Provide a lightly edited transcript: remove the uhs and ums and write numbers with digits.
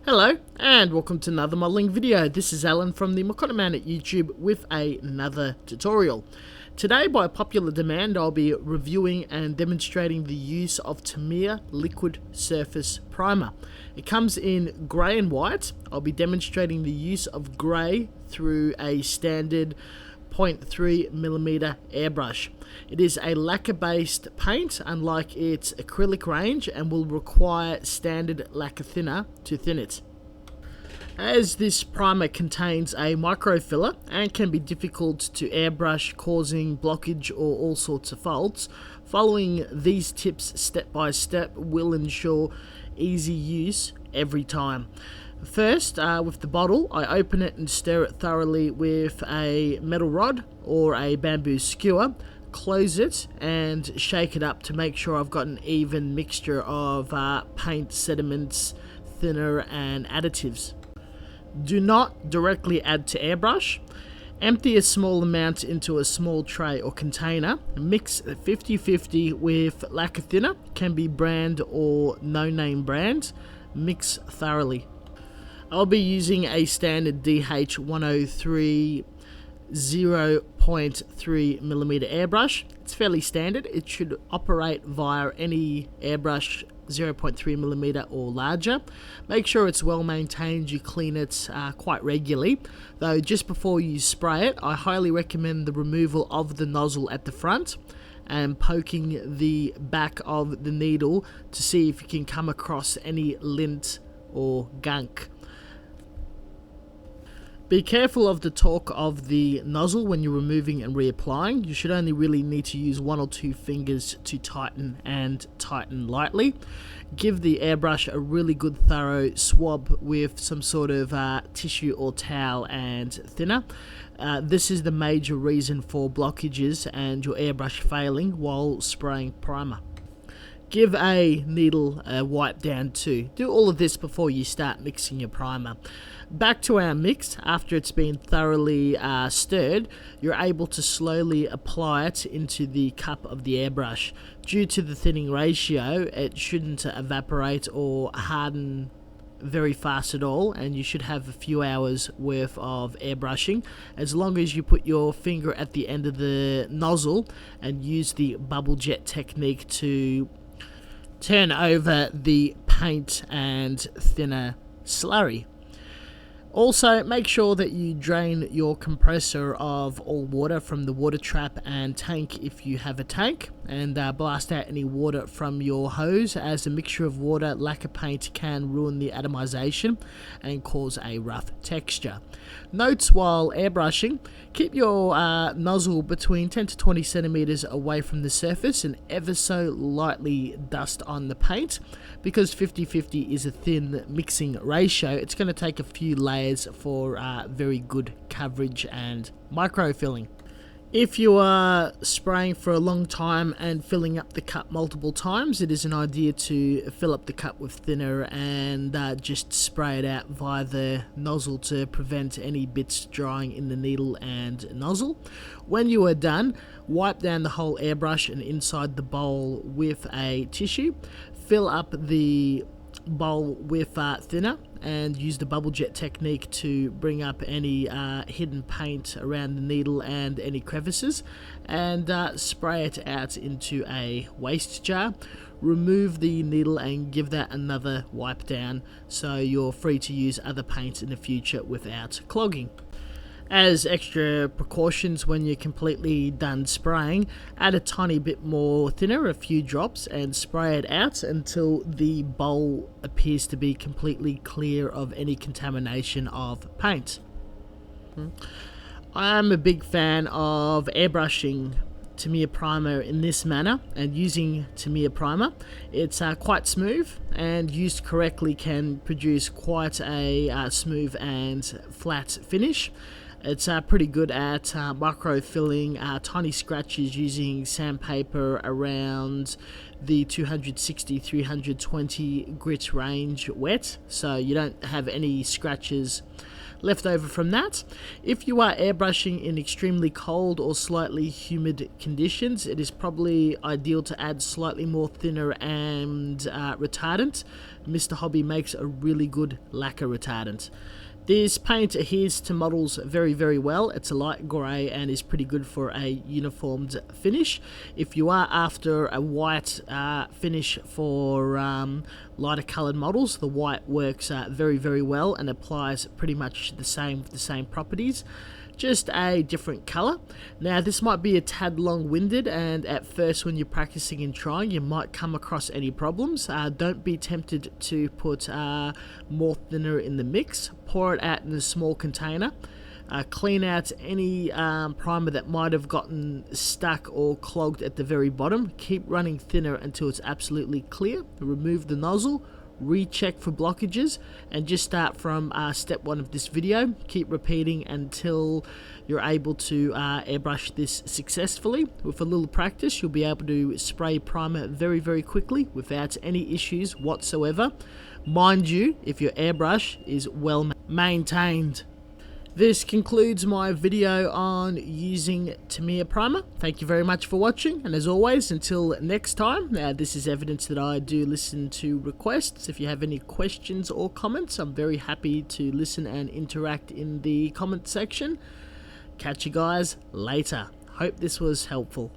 Hello and welcome to another modelling video. This is Alan from the Man at YouTube with another tutorial. Today, by popular demand, I'll be reviewing and demonstrating the use of Tamiya liquid surface primer. It comes in grey and white. I'll be demonstrating the use of grey through a standard 0.3mm airbrush. It is a lacquer based paint, unlike its acrylic range, and will require standard lacquer thinner to thin it. As this primer contains a microfiller and can be difficult to airbrush, causing blockage or all sorts of faults, following these tips step by step will ensure easy use every time. First, with the bottle, I open it and stir it thoroughly with a metal rod or a bamboo skewer, close it and shake it up to make sure I've got an even mixture of paint, sediments, thinner and additives. Do not directly add to airbrush. Empty a small amount into a small tray or container. Mix 50-50 with lacquer thinner, can be brand or no-name brand. Mix thoroughly. I'll be using a standard DH103 0.3mm airbrush. It's fairly standard. It should operate via any airbrush 0.3mm or larger. Make sure it's well maintained. You clean it quite regularly. Though just before you spray it, I highly recommend the removal of the nozzle at the front and poking the back of the needle to see if you can come across any lint or gunk. Be careful of the torque of the nozzle when you're removing and reapplying. You should only really need to use 1 or 2 fingers to tighten and tighten lightly. Give the airbrush a really good thorough swab with some sort of tissue or towel and thinner. This is the major reason for blockages and your airbrush failing while spraying primer. Give a needle a wipe down too. Do all of this before you start mixing your primer. Back to our mix. After it's been thoroughly stirred, you're able to slowly apply it into the cup of the airbrush. Due to the thinning ratio, it shouldn't evaporate or harden very fast at all, and you should have a few hours worth of airbrushing as long as you put your finger at the end of the nozzle and use the bubble jet technique to turn over the paint and thinner slurry. Also, make sure that you drain your compressor of all water from the water trap and tank if you have a tank, and blast out any water from your hose, as a mixture of water lacquer paint can ruin the atomization and cause a rough texture. Notes while airbrushing: keep your nozzle between 10 to 20 centimeters away from the surface and ever so lightly dust on the paint. Because 50-50 is a thin mixing ratio, it's going to take a few layers for very good coverage and microfilling. If you are spraying for a long time and filling up the cup multiple times, it is an idea to fill up the cup with thinner and just spray it out via the nozzle to prevent any bits drying in the needle and nozzle. When you are done, wipe down the whole airbrush and inside the bowl with a tissue. Fill up the bowl with thinner and use the bubble jet technique to bring up any hidden paint around the needle and any crevices, and spray it out into a waste jar. Remove the needle and give that another wipe down so you're free to use other paints in the future without clogging. As extra precautions, when you're completely done spraying, add a tiny bit more thinner, a few drops, and spray it out until the bowl appears to be completely clear of any contamination of paint. I am a big fan of airbrushing Tamiya primer in this manner and using Tamiya primer. It's quite smooth, and used correctly can produce quite a smooth and flat finish. It's pretty good at micro-filling tiny scratches using sandpaper around the 260-320 grit range wet, so you don't have any scratches left over from that. If you are airbrushing in extremely cold or slightly humid conditions, it is probably ideal to add slightly more thinner and retardant. Mr. Hobby makes a really good lacquer retardant. This paint adheres to models very, very well. It's a light grey and is pretty good for a uniformed finish. If you are after a white finish for lighter coloured models, the white works very, very well and applies pretty much the same properties. Just a different colour. Now this might be a tad long-winded, and at first when you're practicing and trying you might come across any problems. Don't be tempted to put more thinner in the mix. Pour it out in a small container. Clean out any primer that might have gotten stuck or clogged at the very bottom. Keep running thinner until it's absolutely clear. Remove the nozzle. Recheck for blockages, and just start from step 1 of this video. Keep repeating until you're able to airbrush this successfully. With a little practice you'll be able to spray primer very, very quickly without any issues whatsoever. Mind you, if your airbrush is well maintained. This concludes my video on using Tamiya primer. Thank you very much for watching, and as always, until next time, this is evidence that I do listen to requests. If you have any questions or comments, I'm very happy to listen and interact in the comment section. Catch you guys later. Hope this was helpful.